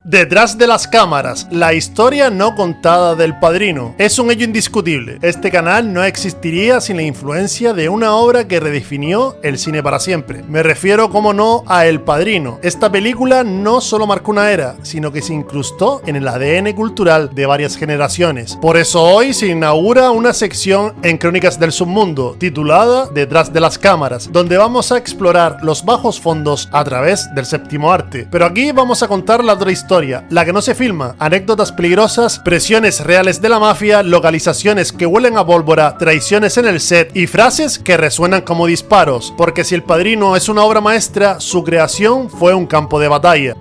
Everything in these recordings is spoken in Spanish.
Detrás de las cámaras, la historia no contada del Padrino. Es un hecho indiscutible. Este canal no existiría sin la influencia de una obra que redefinió el cine para siempre. Me refiero, como no, a El Padrino. Esta película no solo marcó una era, sino que se incrustó en el ADN cultural de varias generaciones. Por eso hoy se inaugura una sección en Crónicas del Submundo, titulada Detrás de las cámaras, donde vamos a explorar los bajos fondos a través del séptimo arte. Pero aquí vamos a contar la otra historia, la que no se filma, anécdotas peligrosas, presiones reales de la mafia, localizaciones que huelen a pólvora, traiciones en el set y frases que resuenan como disparos, porque si El Padrino es una obra maestra, su creación fue un campo de batalla.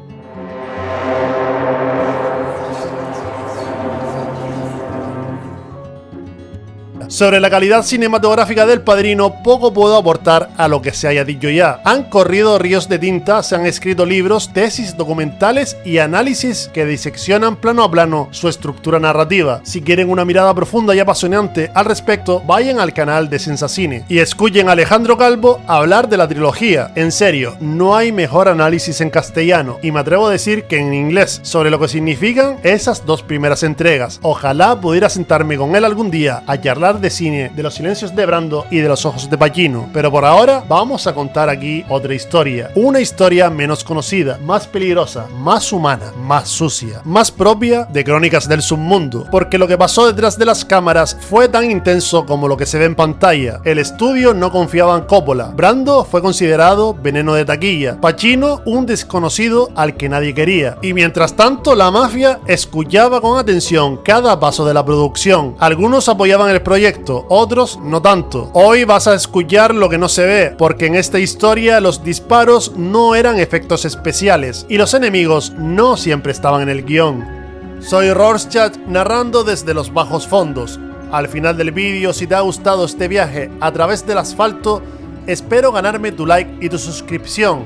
Sobre la calidad cinematográfica del Padrino, poco puedo aportar a lo que se haya dicho ya. Han corrido ríos de tinta, se han escrito libros, tesis, documentales y análisis que diseccionan plano a plano su estructura narrativa. Si quieren una mirada profunda y apasionante al respecto, vayan al canal de Sensacine y escuchen a Alejandro Calvo hablar de la trilogía. En serio, no hay mejor análisis en castellano, y me atrevo a decir que en inglés, sobre lo que significan esas dos primeras entregas. Ojalá pudiera sentarme con él algún día a charlar de cine, de Los silencios de Brando y de Los ojos de Pacino, pero por ahora vamos a contar aquí otra historia, una historia menos conocida, más peligrosa, más humana, más sucia, más propia de Crónicas del Submundo, porque lo que pasó detrás de las cámaras fue tan intenso como lo que se ve en pantalla. El estudio no confiaba en Coppola, Brando fue considerado veneno de taquilla, Pacino un desconocido al que nadie quería, y mientras tanto la mafia escuchaba con atención cada paso de la producción. Algunos apoyaban el proyecto, otros no tanto. Hoy vas a escuchar lo que no se ve, porque en esta historia los disparos no eran efectos especiales y los enemigos no siempre estaban en el guión. Soy Rorschach narrando desde los bajos fondos. Al final del vídeo, si te ha gustado este viaje a través del asfalto, espero ganarme tu like y tu suscripción,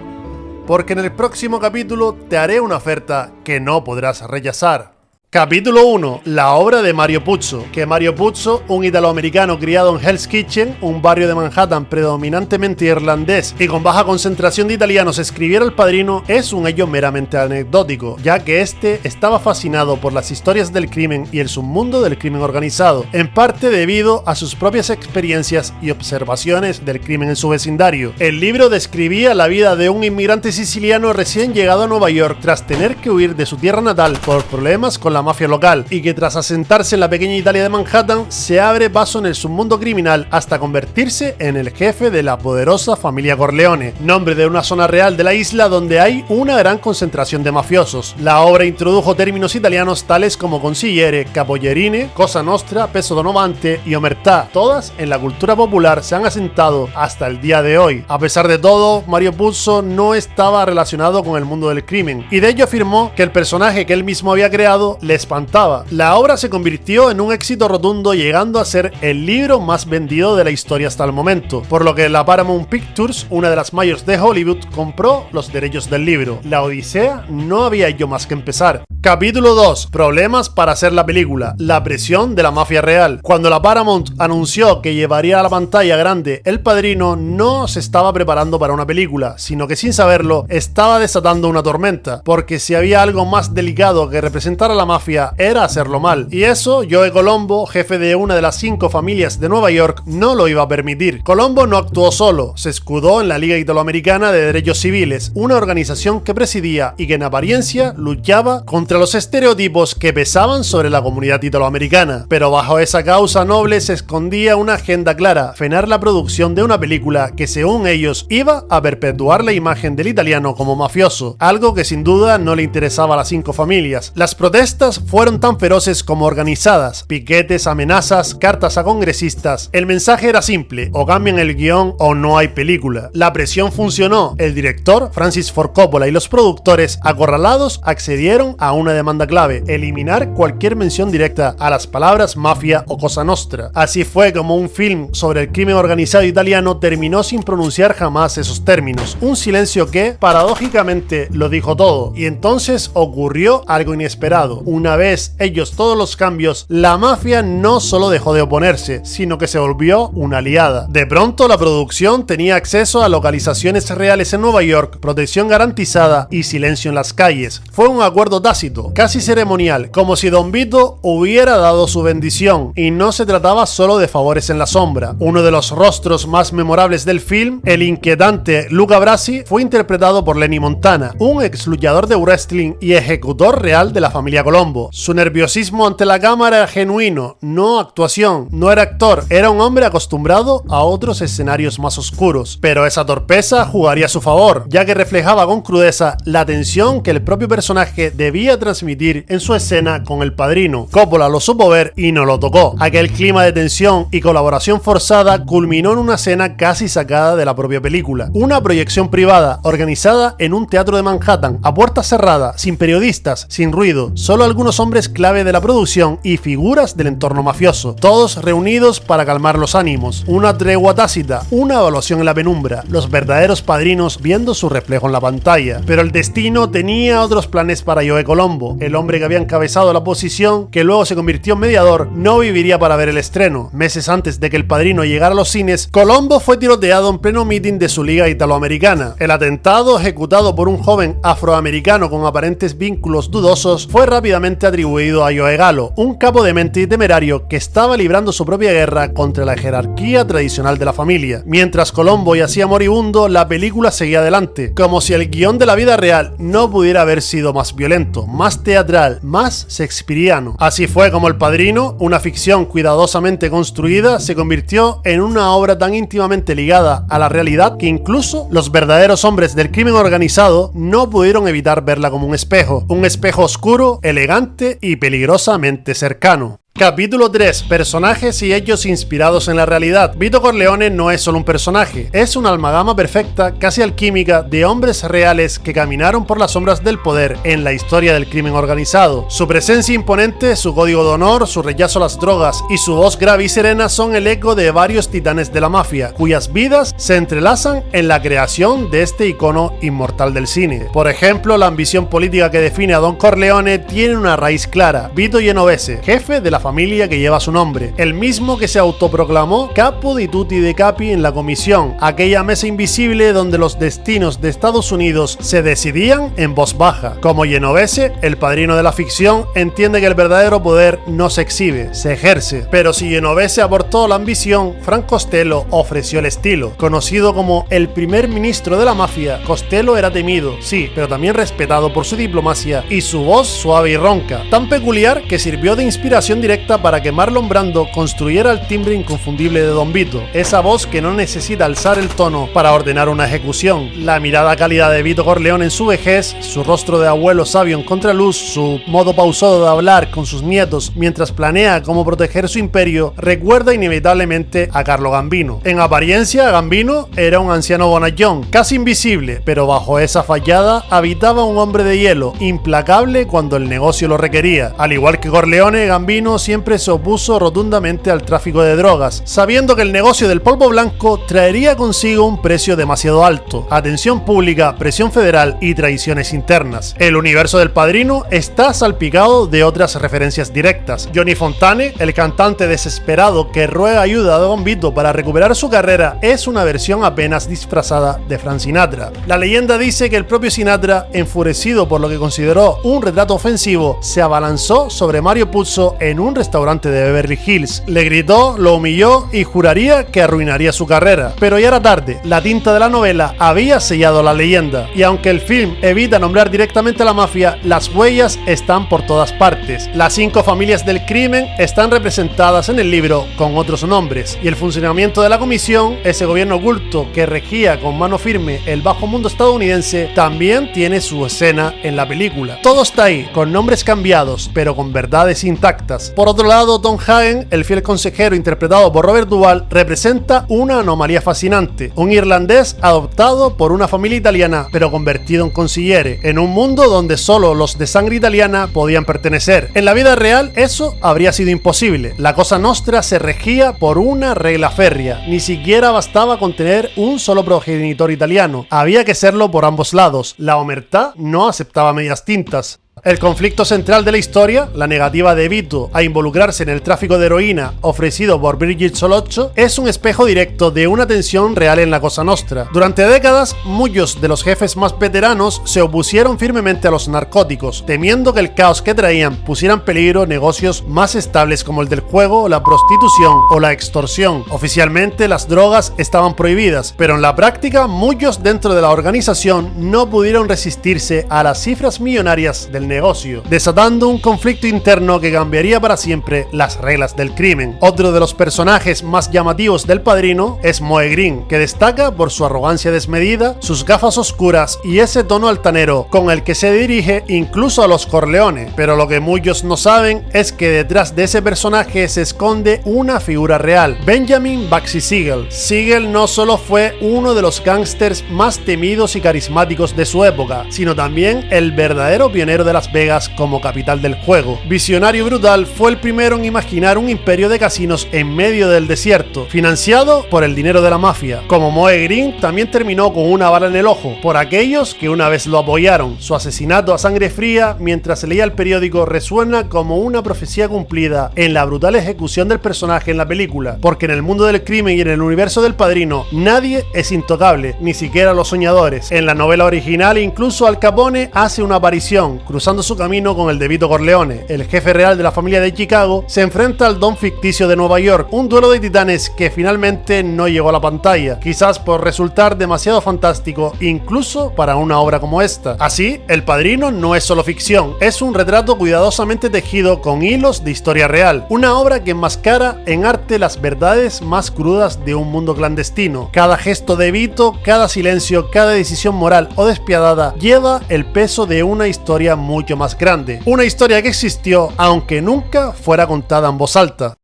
porque en el próximo capítulo te haré una oferta que no podrás rechazar. Capítulo 1. La obra de Mario Puzo. Que Mario Puzo, un italoamericano criado en Hell's Kitchen, un barrio de Manhattan predominantemente irlandés y con baja concentración de italianos, escribiera El Padrino es un hecho meramente anecdótico, ya que este estaba fascinado por las historias del crimen y el submundo del crimen organizado, en parte debido a sus propias experiencias y observaciones del crimen en su vecindario. El libro describía la vida de un inmigrante siciliano recién llegado a Nueva York tras tener que huir de su tierra natal por problemas con la mafia local, y que tras asentarse en la pequeña Italia de Manhattan se abre paso en el submundo criminal hasta convertirse en el jefe de la poderosa familia Corleone, nombre de una zona real de la isla donde hay una gran concentración de mafiosos. La obra introdujo términos italianos tales como consigliere, capollerine, cosa nostra, peso donovante y omertà. Todas en la cultura popular se han asentado hasta el día de hoy. A pesar de todo, Mario Puzo no estaba relacionado con el mundo del crimen, y de ello afirmó que el personaje que él mismo había creado le espantaba. La obra se convirtió en un éxito rotundo, llegando a ser el libro más vendido de la historia hasta el momento, por lo que la Paramount Pictures, una de las mayores de Hollywood, compró los derechos del libro. La odisea no había hecho más que empezar. Capítulo 2. Problemas para hacer la película. La presión de la mafia real. Cuando la Paramount anunció que llevaría a la pantalla grande El Padrino, no se estaba preparando para una película, sino que sin saberlo estaba desatando una tormenta, porque si había algo más delicado que representar a la mafia era hacerlo mal, y eso Joe Colombo, jefe de una de las 5 familias de Nueva York, no lo iba a permitir. Colombo no actuó solo, se escudó en la Liga Italoamericana de Derechos Civiles, una organización que presidía y que en apariencia luchaba contra los estereotipos que pesaban sobre la comunidad italoamericana, pero bajo esa causa noble se escondía una agenda clara: frenar la producción de una película que, según ellos, iba a perpetuar la imagen del italiano como mafioso, algo que sin duda no le interesaba a las 5 familias. Las protestas fueron tan feroces como organizadas: piquetes, amenazas, cartas a congresistas. El mensaje era simple: o cambian el guión o no hay película. La presión funcionó. El director, Francis Ford Coppola, y los productores, acorralados, accedieron a una demanda clave: eliminar cualquier mención directa a las palabras mafia o cosa nostra. Así fue como un film sobre el crimen organizado italiano terminó sin pronunciar jamás esos términos, un silencio que, paradójicamente, lo dijo todo. Y entonces ocurrió algo inesperado. Una vez ellos todos los cambios, la mafia no solo dejó de oponerse, sino que se volvió una aliada. De pronto la producción tenía acceso a localizaciones reales en Nueva York, protección garantizada y silencio en las calles. Fue un acuerdo tácito beneplácito, casi ceremonial, como si Don Vito hubiera dado su bendición, y no se trataba solo de favores en la sombra. Uno de los rostros más memorables del film, el inquietante Luca Brasi, fue interpretado por Lenny Montana, un ex luchador de wrestling y ejecutor real de la familia Colombo. Su nerviosismo ante la cámara era genuino, no actuación, no era actor, era un hombre acostumbrado a otros escenarios más oscuros. Pero esa torpeza jugaría a su favor, ya que reflejaba con crudeza la tensión que el propio personaje debía transmitir en su escena con el padrino. Coppola lo supo ver y no lo tocó. Aquel clima de tensión y colaboración forzada culminó en una escena casi sacada de la propia película. Una proyección privada organizada en un teatro de Manhattan, a puerta cerrada, sin periodistas, sin ruido, solo algunos hombres clave de la producción y figuras del entorno mafioso, todos reunidos para calmar los ánimos. Una tregua tácita, una evaluación en la penumbra, los verdaderos padrinos viendo su reflejo en la pantalla. Pero el destino tenía otros planes para Joe Colombo. El hombre que había encabezado la oposición, que luego se convirtió en mediador, no viviría para ver el estreno. Meses antes de que El Padrino llegara a los cines, Colombo fue tiroteado en pleno meeting de su liga italoamericana. El atentado, ejecutado por un joven afroamericano con aparentes vínculos dudosos, fue rápidamente atribuido a Joe Gallo, un capo demente y temerario que estaba librando su propia guerra contra la jerarquía tradicional de la familia. Mientras Colombo yacía moribundo, la película seguía adelante, como si el guión de la vida real no pudiera haber sido más violento, más teatral, más shakespeariano. Así fue como El Padrino, una ficción cuidadosamente construida, se convirtió en una obra tan íntimamente ligada a la realidad que incluso los verdaderos hombres del crimen organizado no pudieron evitar verla como un espejo oscuro, elegante y peligrosamente cercano. Capítulo 3. Personajes y hechos inspirados en la realidad. Vito Corleone no es solo un personaje, es una amalgama perfecta, casi alquímica, de hombres reales que caminaron por las sombras del poder en la historia del crimen organizado. Su presencia imponente, su código de honor, su rechazo a las drogas y su voz grave y serena son el eco de varios titanes de la mafia, cuyas vidas se entrelazan en la creación de este icono inmortal del cine. Por ejemplo, la ambición política que define a Don Corleone tiene una raíz clara. Vito Genovese, jefe de la familia que lleva su nombre, el mismo que se autoproclamó capo di tutti dei capi en la comisión, aquella mesa invisible donde los destinos de Estados Unidos se decidían en voz baja. Como Genovese, el padrino de la ficción entiende que el verdadero poder no se exhibe, se ejerce. Pero si Genovese aportó la ambición, Frank Costello ofreció el estilo. Conocido como el primer ministro de la mafia, Costello era temido, sí, pero también respetado por su diplomacia y su voz suave y ronca, tan peculiar que sirvió de inspiración directa para que Marlon Brando construyera el timbre inconfundible de Don Vito, esa voz que no necesita alzar el tono para ordenar una ejecución. La mirada cálida de Vito Corleone en su vejez, su rostro de abuelo sabio en contraluz, su modo pausado de hablar con sus nietos mientras planea cómo proteger su imperio, recuerda inevitablemente a Carlo Gambino. En apariencia, Gambino era un anciano bonachón, casi invisible, pero bajo esa fachada habitaba un hombre de hielo, implacable cuando el negocio lo requería. Al igual que Corleone, Gambino siempre se opuso rotundamente al tráfico de drogas, sabiendo que el negocio del polvo blanco traería consigo un precio demasiado alto, atención pública, presión federal y traiciones internas. El universo del Padrino está salpicado de otras referencias directas. Johnny Fontane, el cantante desesperado que ruega ayuda a Don Vito para recuperar su carrera, es una versión apenas disfrazada de Frank Sinatra. La leyenda dice que el propio Sinatra, enfurecido por lo que consideró un retrato ofensivo, se abalanzó sobre Mario Puzo en un restaurante de Beverly Hills. Le gritó, lo humilló y juraría que arruinaría su carrera. Pero ya era tarde, la tinta de la novela había sellado la leyenda. Y aunque el film evita nombrar directamente a la mafia, las huellas están por todas partes. Las 5 familias del crimen están representadas en el libro con otros nombres. Y el funcionamiento de la comisión, ese gobierno oculto que regía con mano firme el bajo mundo estadounidense, también tiene su escena en la película. Todo está ahí, con nombres cambiados, pero con verdades intactas. Por otro lado, Tom Hagen, el fiel consejero interpretado por Robert Duvall, representa una anomalía fascinante. Un irlandés adoptado por una familia italiana, pero convertido en consigliere, en un mundo donde solo los de sangre italiana podían pertenecer. En la vida real, eso habría sido imposible. La Cosa Nostra se regía por una regla férrea. Ni siquiera bastaba con tener un solo progenitor italiano. Había que serlo por ambos lados. La omertá no aceptaba medias tintas. El conflicto central de la historia, la negativa de Vito a involucrarse en el tráfico de heroína ofrecido por Brigitte Soloccio, es un espejo directo de una tensión real en la Cosa Nostra. Durante décadas, muchos de los jefes más veteranos se opusieron firmemente a los narcóticos, temiendo que el caos que traían pusiera en peligro negocios más estables como el del juego, la prostitución o la extorsión. Oficialmente las drogas estaban prohibidas, pero en la práctica muchos dentro de la organización no pudieron resistirse a las cifras millonarias del negocio, desatando un conflicto interno que cambiaría para siempre las reglas del crimen. Otro de los personajes más llamativos del Padrino es Moe Greene, que destaca por su arrogancia desmedida, sus gafas oscuras y ese tono altanero con el que se dirige incluso a los Corleone. Pero lo que muchos no saben es que detrás de ese personaje se esconde una figura real, Benjamin Bugsy Siegel. Siegel no solo fue uno de los gángsters más temidos y carismáticos de su época, sino también el verdadero pionero de Las Vegas como capital del juego. Visionario y brutal, fue el primero en imaginar un imperio de casinos en medio del desierto, financiado por el dinero de la mafia. Como Moe Greene, también terminó con una bala en el ojo por aquellos que una vez lo apoyaron. Su asesinato a sangre fría mientras leía el periódico resuena como una profecía cumplida en la brutal ejecución del personaje en la película, porque en el mundo del crimen y en el universo del Padrino nadie es intocable, ni siquiera los soñadores. En la novela original incluso Al Capone hace una aparición, cruzando su camino con el de Vito Corleone. El jefe real de la familia de Chicago se enfrenta al don ficticio de Nueva York, un duelo de titanes que finalmente no llegó a la pantalla, quizás por resultar demasiado fantástico incluso para una obra como esta. Así, El Padrino no es solo ficción, es un retrato cuidadosamente tejido con hilos de historia real, una obra que enmascara en arte las verdades más crudas de un mundo clandestino. Cada gesto de Vito, cada silencio, cada decisión moral o despiadada lleva el peso de una historia mucho más grande, una historia que existió aunque nunca fuera contada en voz alta.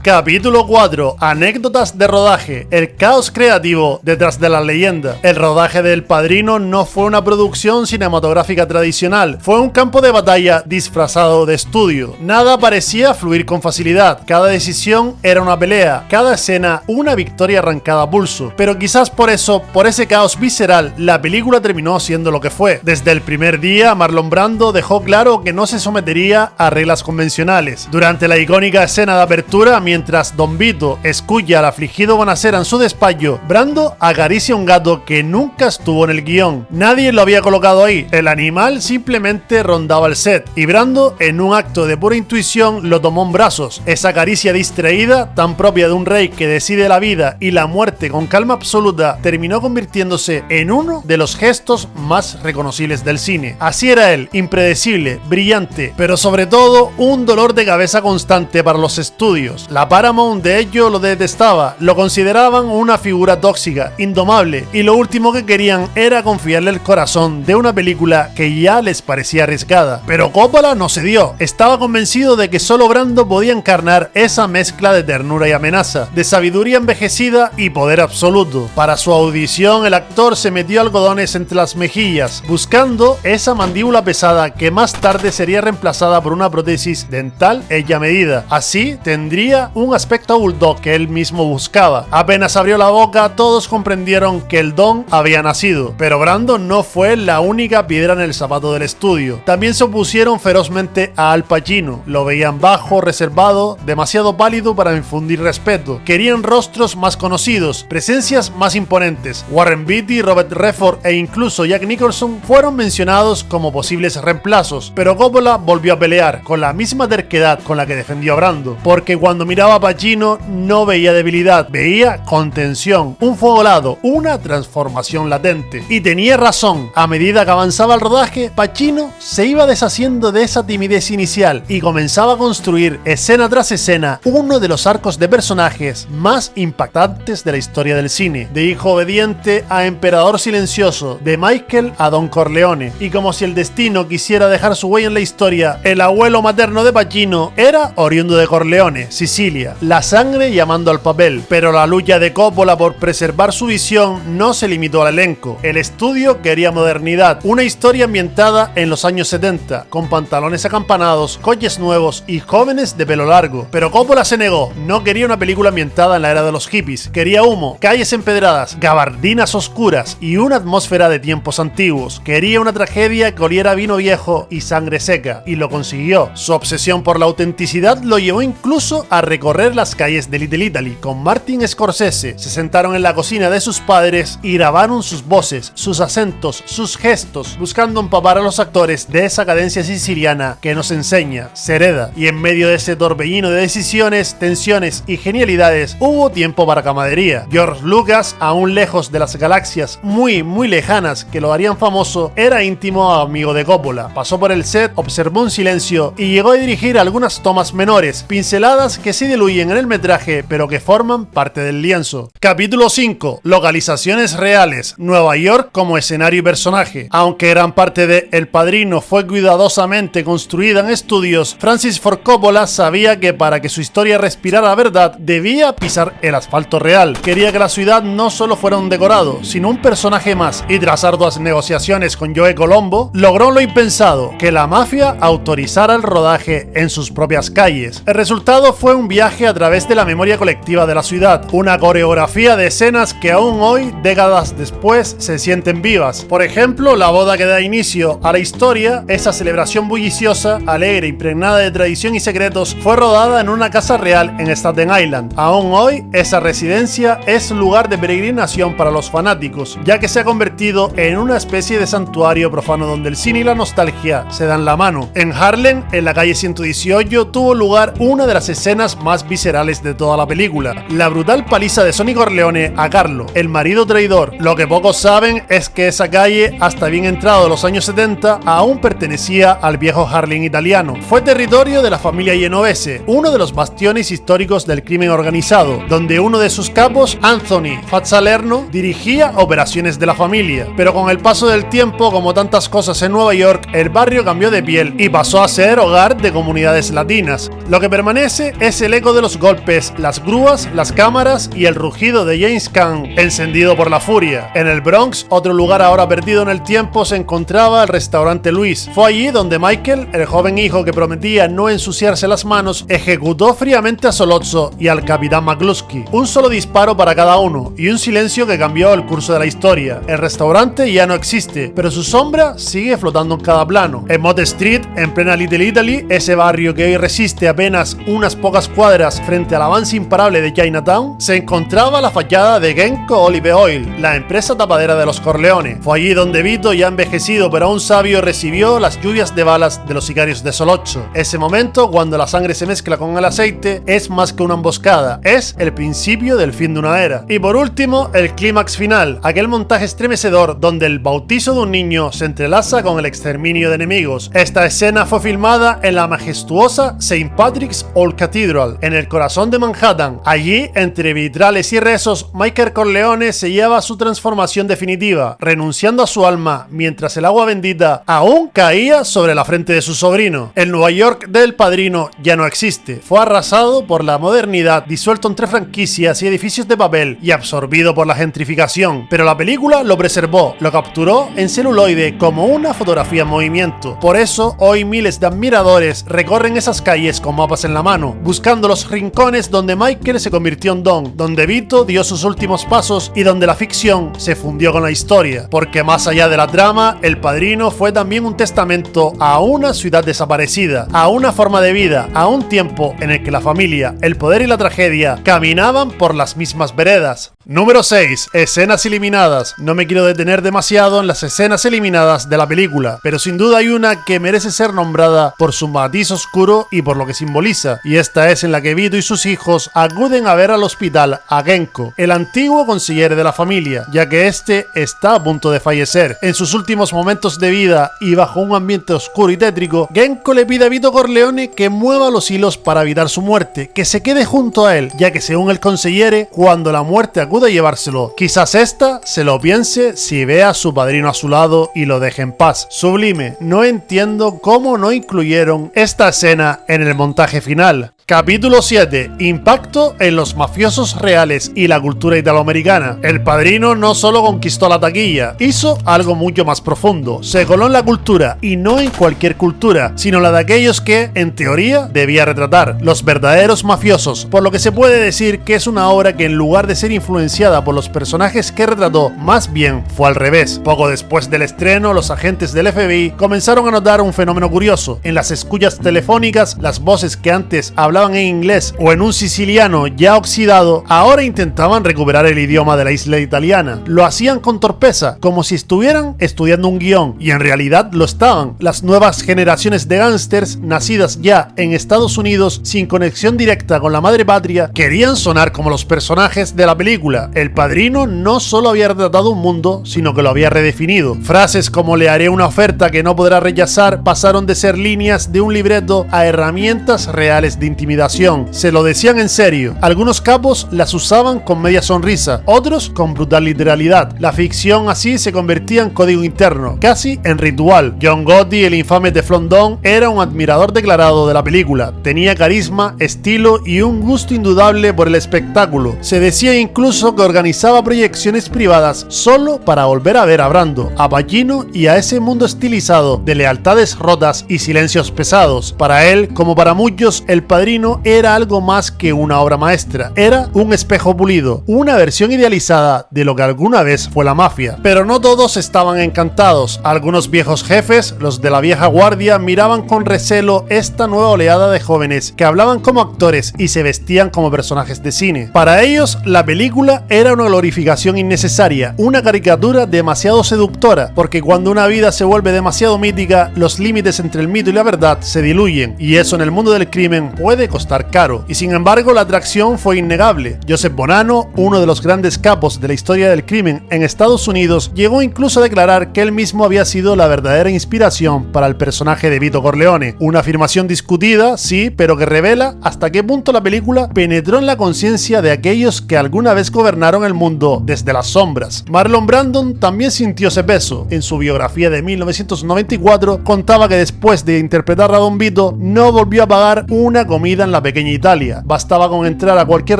Capítulo 4. Anécdotas de rodaje. El caos creativo detrás de la leyenda. El rodaje del Padrino no fue una producción cinematográfica tradicional, fue un campo de batalla disfrazado de estudio. Nada parecía fluir con facilidad, cada decisión era una pelea, cada escena una victoria arrancada a pulso. Pero quizás por eso, por ese caos visceral, la película terminó siendo lo que fue. Desde el primer día, Marlon Brando dejó claro que no se sometería a reglas convencionales. Durante la icónica escena de apertura, mientras Don Vito escucha al afligido Bonacera en su despacho, Brando acaricia un gato que nunca estuvo en el guión. Nadie lo había colocado ahí. El animal simplemente rondaba el set y Brando, en un acto de pura intuición, lo tomó en brazos. Esa caricia distraída, tan propia de un rey que decide la vida y la muerte con calma absoluta, terminó convirtiéndose en uno de los gestos más reconocibles del cine. Así era él, impredecible, brillante, pero sobre todo un dolor de cabeza constante para los estudios. La Paramount de hecho lo detestaba, lo consideraban una figura tóxica, indomable, y lo último que querían era confiarle el corazón de una película que ya les parecía arriesgada. Pero Coppola no cedió, estaba convencido de que solo Brando podía encarnar esa mezcla de ternura y amenaza, de sabiduría envejecida y poder absoluto. Para su audición el actor se metió algodones entre las mejillas, buscando esa mandíbula pesada que más tarde sería reemplazada por una prótesis dental hecha a medida. Así tendría un aspecto bulldog que él mismo buscaba. Apenas abrió la boca, todos comprendieron que el don había nacido, pero Brando no fue la única piedra en el zapato del estudio. También se opusieron ferozmente a Al Pacino, lo veían bajo, reservado, demasiado pálido para infundir respeto. Querían rostros más conocidos, presencias más imponentes. Warren Beatty, Robert Redford e incluso Jack Nicholson fueron mencionados como posibles reemplazos, pero Coppola volvió a pelear con la misma terquedad con la que defendió a Brando, porque cuando miraba a Pacino no veía debilidad, veía contención, un fuego helado, una transformación latente. Y tenía razón, a medida que avanzaba el rodaje, Pacino se iba deshaciendo de esa timidez inicial y comenzaba a construir, escena tras escena, uno de los arcos de personajes más impactantes de la historia del cine. De hijo obediente a emperador silencioso, de Michael a Don Corleone. Y como si el destino quisiera dejar su huella en la historia, el abuelo materno de Pacino era oriundo de Corleone, Sicilia, Sicilia, la sangre llamando al papel, pero la lucha de Coppola por preservar su visión no se limitó al elenco. El estudio quería modernidad, una historia ambientada en los años 70, con pantalones acampanados, coches nuevos y jóvenes de pelo largo, pero Coppola se negó. No quería una película ambientada en la era de los hippies, quería humo, calles empedradas, gabardinas oscuras y una atmósfera de tiempos antiguos. Quería una tragedia que oliera a vino viejo y sangre seca, y lo consiguió. Su obsesión por la autenticidad lo llevó incluso a recorrer las calles de Little Italy con Martin Scorsese. Se sentaron en la cocina de sus padres y grabaron sus voces, sus acentos, sus gestos, buscando empapar a los actores de esa cadencia siciliana que nos enseña, se hereda, y en medio de ese torbellino de decisiones, tensiones y genialidades, hubo tiempo para camaradería. George Lucas, aún lejos de las galaxias muy lejanas que lo harían famoso, era íntimo amigo de Coppola. Pasó por el set, observó en silencio y llegó a dirigir algunas tomas menores, pinceladas que se diluyen en el metraje pero que forman parte del lienzo. Capítulo 5. Localizaciones reales. Nueva York como escenario y personaje. Aunque gran parte de El Padrino fue cuidadosamente construida en estudios, Francis Ford Coppola sabía que para que su historia respirara verdad, debía pisar el asfalto real. Quería que la ciudad no solo fuera un decorado, sino un personaje más, y tras arduas negociaciones con Joe Colombo, logró lo impensado, que la mafia autorizara el rodaje en sus propias calles. El resultado fue un viaje a través de la memoria colectiva de la ciudad, una coreografía de escenas que aún hoy, décadas después, se sienten vivas. Por ejemplo, la boda que da inicio a la historia, esa celebración bulliciosa, alegre, impregnada de tradición y secretos, fue rodada en una casa real en Staten Island. Aún hoy, esa residencia es lugar de peregrinación para los fanáticos, ya que se ha convertido en una especie de santuario profano donde el cine y la nostalgia se dan la mano. En Harlem, en la calle 118, tuvo lugar una de las escenas más viscerales de toda la película: la brutal paliza de Sonny Corleone a Carlo, el marido traidor. Lo que pocos saben es que esa calle, hasta bien entrado los años 70, aún pertenecía al viejo Harlem italiano. Fue territorio de la familia Genovese, uno de los bastiones históricos del crimen organizado, donde uno de sus capos, Anthony Fazzalerno, dirigía operaciones de la familia. Pero con el paso del tiempo, como tantas cosas en Nueva York, el barrio cambió de piel y pasó a ser hogar de comunidades latinas. Lo que permanece es el eco de los golpes, las grúas, las cámaras y el rugido de James Caan, encendido por la furia. En el Bronx, otro lugar ahora perdido en el tiempo, se encontraba el restaurante Luis. Fue allí donde Michael, el joven hijo que prometía no ensuciarse las manos, ejecutó fríamente a Sollozzo y al capitán McCluskey. Un solo disparo para cada uno y un silencio que cambió el curso de la historia. El restaurante ya no existe, pero su sombra sigue flotando en cada plano. En Mott Street, en plena Little Italy, ese barrio que hoy resiste apenas unas pocas cuadras frente al avance imparable de Chinatown, se encontraba la fachada de Genco Olive Oil, la empresa tapadera de los Corleone. Fue allí donde Vito, ya envejecido pero aún sabio, recibió las lluvias de balas de los sicarios de Sollozzo. Ese momento, cuando la sangre se mezcla con el aceite, es más que una emboscada, es el principio del fin de una era. Y por último, el clímax final, aquel montaje estremecedor donde el bautizo de un niño se entrelaza con el exterminio de enemigos. Esta escena fue filmada en la majestuosa St. Patrick's Old Cathedral, en el corazón de Manhattan. Allí, entre vitrales y rezos, Michael Corleone sellaba su transformación definitiva, renunciando a su alma mientras el agua bendita aún caía sobre la frente de su sobrino. El Nueva York del Padrino ya no existe. Fue arrasado por la modernidad, disuelto entre franquicias y edificios de papel y absorbido por la gentrificación. Pero la película lo preservó, lo capturó en celuloide como una fotografía en movimiento. Por eso, hoy miles de admiradores recorren esas calles con mapas en la mano, buscando los rincones donde Michael se convirtió en Don, donde Vito dio sus últimos pasos y donde la ficción se fundió con la historia. Porque más allá de la trama, El Padrino fue también un testamento a una ciudad desaparecida, a una forma de vida, a un tiempo en el que la familia, el poder y la tragedia caminaban por las mismas veredas. Número 6. Escenas eliminadas. No me quiero detener demasiado en las escenas eliminadas de la película, pero sin duda hay una que merece ser nombrada por su matiz oscuro y por lo que simboliza, y esta es en la que Vito y sus hijos acuden a ver al hospital a Genco, el antiguo consejero de la familia, ya que este está a punto de fallecer. En sus últimos momentos de vida y bajo un ambiente oscuro y tétrico, Genco le pide a Vito Corleone que mueva los hilos para evitar su muerte, que se quede junto a él, ya que según el consejero, cuando la muerte acude a llevárselo, quizás ésta se lo piense si ve a su padrino a su lado y lo deje en paz. Sublime, no entiendo cómo no incluyeron esta escena en el montaje final. Capítulo 7. Impacto en los mafiosos reales y la cultura italoamericana. El Padrino no solo conquistó la taquilla, hizo algo mucho más profundo. Se coló en la cultura, y no en cualquier cultura, sino la de aquellos que, en teoría, debía retratar, los verdaderos mafiosos, por lo que se puede decir que es una obra que en lugar de ser influenciada por los personajes que retrató, más bien fue al revés. Poco después del estreno, los agentes del FBI comenzaron a notar un fenómeno curioso. En las escuchas telefónicas, las voces que antes hablaban en inglés o en un siciliano ya oxidado, ahora intentaban recuperar el idioma de la isla italiana. Lo hacían con torpeza, como si estuvieran estudiando un guión, y en realidad lo estaban. Las nuevas generaciones de gángsters, nacidas ya en Estados Unidos sin conexión directa con la madre patria, querían sonar como los personajes de la película. El Padrino no solo había retratado un mundo, sino que lo había redefinido. Frases como "le haré una oferta que no podrá rechazar" pasaron de ser líneas de un libreto a herramientas reales de intimidación. Se lo decían en serio. Algunos capos las usaban con media sonrisa, otros con brutal literalidad. La ficción así se convertía en código interno, casi en ritual. John Gotti, el infame Teflon Don, era un admirador declarado de la película. Tenía carisma, estilo y un gusto indudable por el espectáculo. Se decía incluso que organizaba proyecciones privadas solo para volver a ver a Brando, a Pacino y a ese mundo estilizado de lealtades rotas y silencios pesados. Para él, como para muchos, El Padrino era algo más que una obra maestra. Era un espejo pulido, una versión idealizada de lo que alguna vez fue la mafia. Pero no todos estaban encantados. Algunos viejos jefes, los de la vieja guardia, miraban con recelo esta nueva oleada de jóvenes que hablaban como actores y se vestían como personajes de cine. Para ellos, la película era una glorificación innecesaria, una caricatura demasiado seductora, porque cuando una vida se vuelve demasiado mítica, los límites entre el mito y la verdad se diluyen, y eso en el mundo del crimen puede costar caro. Y sin embargo, la atracción fue innegable. Joseph Bonanno, uno de los grandes capos de la historia del crimen en Estados Unidos, llegó incluso a declarar que él mismo había sido la verdadera inspiración para el personaje de Vito Corleone. Una afirmación discutida, sí, pero que revela hasta qué punto la película penetró en la conciencia de aquellos que alguna vez gobernaron el mundo desde las sombras. Marlon Brando también sintió ese peso. En su biografía de 1994 contaba que después de interpretar a Don Vito no volvió a pagar una comida en la pequeña Italia. Bastaba con entrar a cualquier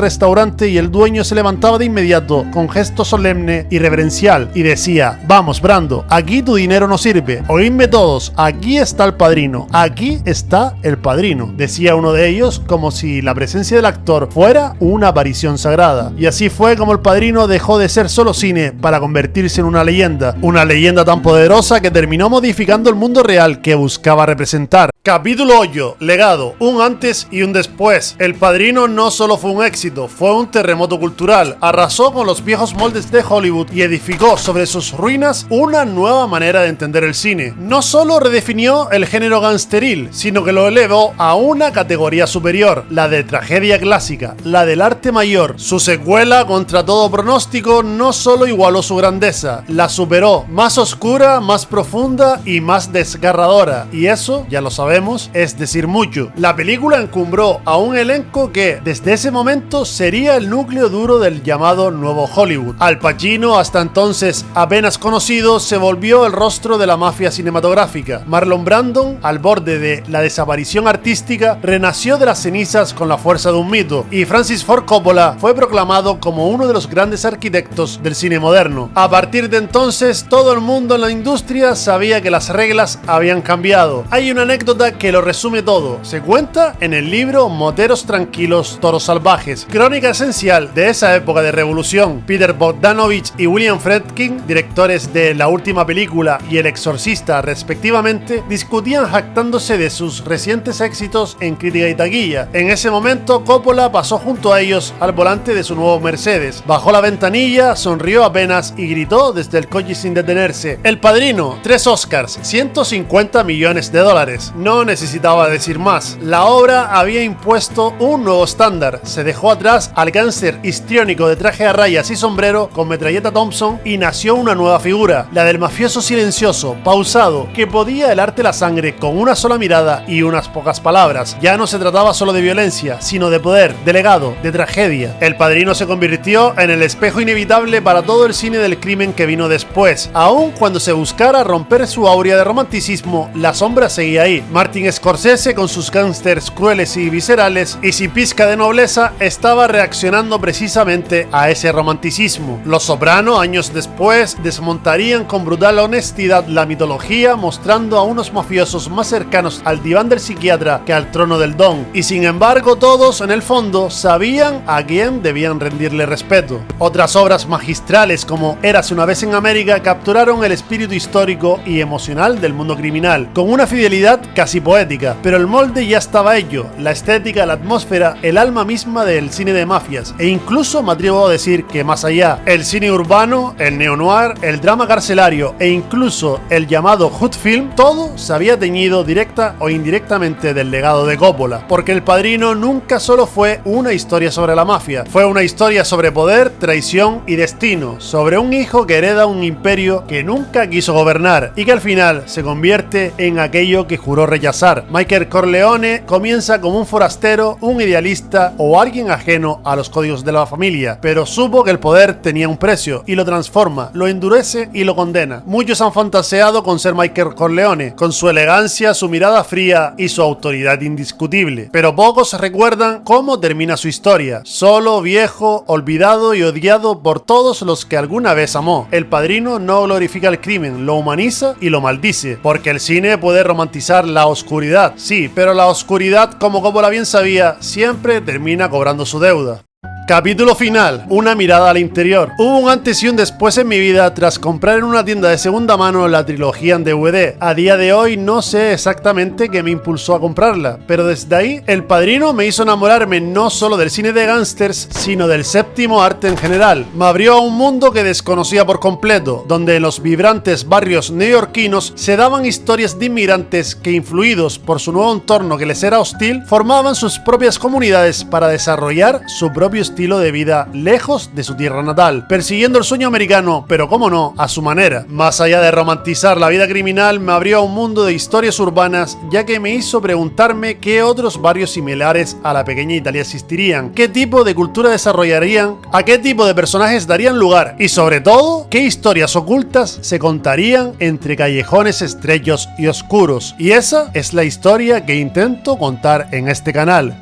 restaurante y el dueño se levantaba de inmediato con gesto solemne y reverencial y decía: "Vamos, Brando, aquí tu dinero no sirve. Oídme todos, aquí está el Padrino, aquí está el Padrino", decía uno de ellos, como si la presencia del actor fuera una aparición sagrada. Y así fue como el Padrino dejó de ser solo cine para convertirse en una leyenda tan poderosa que terminó modificando el mundo real que buscaba representar. Capítulo 8. Legado. Un antes y un después. El Padrino no solo fue un éxito, fue un terremoto cultural. Arrasó con los viejos moldes de Hollywood y edificó sobre sus ruinas una nueva manera de entender el cine. No solo redefinió el género gangsteril, sino que lo elevó a una categoría superior, la de tragedia clásica, la del arte mayor. Su secuela, contra todo pronóstico, no solo igualó su grandeza, la superó, más oscura, más profunda y más desgarradora. Y eso, ya lo sabemos, es decir mucho. La película encumbró a un elenco que, desde ese momento, sería el núcleo duro del llamado Nuevo Hollywood. Al Pacino, hasta entonces apenas conocido, se volvió el rostro de la mafia cinematográfica. Marlon Brando, al borde de la desaparición artística, renació de las cenizas con la fuerza de un mito. Y Francis Ford Coppola fue proclamado como uno de los grandes arquitectos del cine moderno. A partir de entonces, todo el mundo en la industria sabía que las reglas habían cambiado. Hay una anécdota que lo resume todo. Se cuenta en el libro Moteros Tranquilos, Toros Salvajes, crónica esencial de esa época de revolución. Peter Bogdanovich y William Friedkin, directores de La Última Película y El Exorcista respectivamente, discutían jactándose de sus recientes éxitos en crítica y taquilla. En ese momento, Coppola pasó junto a ellos al volante de su nuevo Mercedes, bajó la ventanilla, sonrió apenas y gritó desde el coche sin detenerse: "El Padrino, 3 Oscars, 150 millones de dólares". No necesitaba decir más. La obra había impuesto un nuevo estándar. Se dejó atrás al gángster histriónico de traje a rayas y sombrero con metralleta Thompson y nació una nueva figura, la del mafioso silencioso, pausado, que podía helarte la sangre con una sola mirada y unas pocas palabras. Ya no se trataba solo de violencia, sino de poder, de legado, de tragedia. El Padrino se convirtió en el espejo inevitable para todo el cine del crimen que vino después. Aun cuando se buscara romper su aurea de romanticismo, la sombra seguía ahí. Martin Scorsese, con sus gángsters crueles brutales y viscerales, y sin pizca de nobleza, estaba reaccionando precisamente a ese romanticismo. Los Soprano, años después, desmontarían con brutal honestidad la mitología, mostrando a unos mafiosos más cercanos al diván del psiquiatra que al trono del don, y sin embargo todos en el fondo sabían a quién debían rendirle respeto. Otras obras magistrales como Érase una vez en América capturaron el espíritu histórico y emocional del mundo criminal, con una fidelidad casi poética, pero el molde ya estaba hecho, la estética, la atmósfera, el alma misma del cine de mafias, e incluso me atrevo a decir que más allá, el cine urbano, el neo-noir, el drama carcelario e incluso el llamado hood film, todo se había teñido directa o indirectamente del legado de Coppola, porque El Padrino nunca solo fue una historia sobre la mafia, fue una historia sobre poder, traición y destino, sobre un hijo que hereda un imperio que nunca quiso gobernar y que al final se convierte en aquello que juró rechazar. Michael Corleone comienza como un forastero, un idealista o alguien ajeno a los códigos de la familia, pero supo que el poder tenía un precio y lo transforma, lo endurece y lo condena. Muchos han fantaseado con ser Michael Corleone, con su elegancia, su mirada fría y su autoridad indiscutible, pero pocos recuerdan cómo termina su historia, solo, viejo, olvidado y odiado por todos los que alguna vez amó. El Padrino no glorifica el crimen, lo humaniza y lo maldice, porque el cine puede romantizar la oscuridad, sí, pero la oscuridad, como Coppola bien sabía, siempre termina cobrando su deuda. Capítulo final, una mirada al interior. Hubo un antes y un después en mi vida tras comprar en una tienda de segunda mano la trilogía en DVD. A día de hoy no sé exactamente qué me impulsó a comprarla, pero desde ahí El Padrino me hizo enamorarme no solo del cine de gángsters, sino del séptimo arte en general. Me abrió a un mundo que desconocía por completo, donde en los vibrantes barrios neoyorquinos se daban historias de inmigrantes que, influidos por su nuevo entorno que les era hostil, formaban sus propias comunidades para desarrollar su propio estilo de vida lejos de su tierra natal, persiguiendo el sueño americano, pero cómo no, a su manera. Más allá de romantizar la vida criminal, me abrió a un mundo de historias urbanas, ya que me hizo preguntarme qué otros barrios similares a la pequeña Italia existirían, qué tipo de cultura desarrollarían, a qué tipo de personajes darían lugar y sobre todo, qué historias ocultas se contarían entre callejones estrechos y oscuros. Y esa es la historia que intento contar en este canal.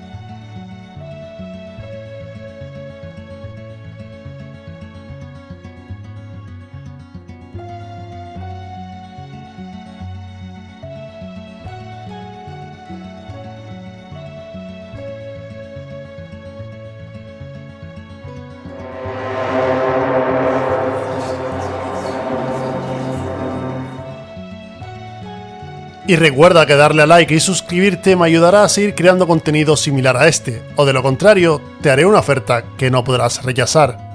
Y recuerda que darle a like y suscribirte me ayudará a seguir creando contenido similar a este, o de lo contrario, te haré una oferta que no podrás rechazar.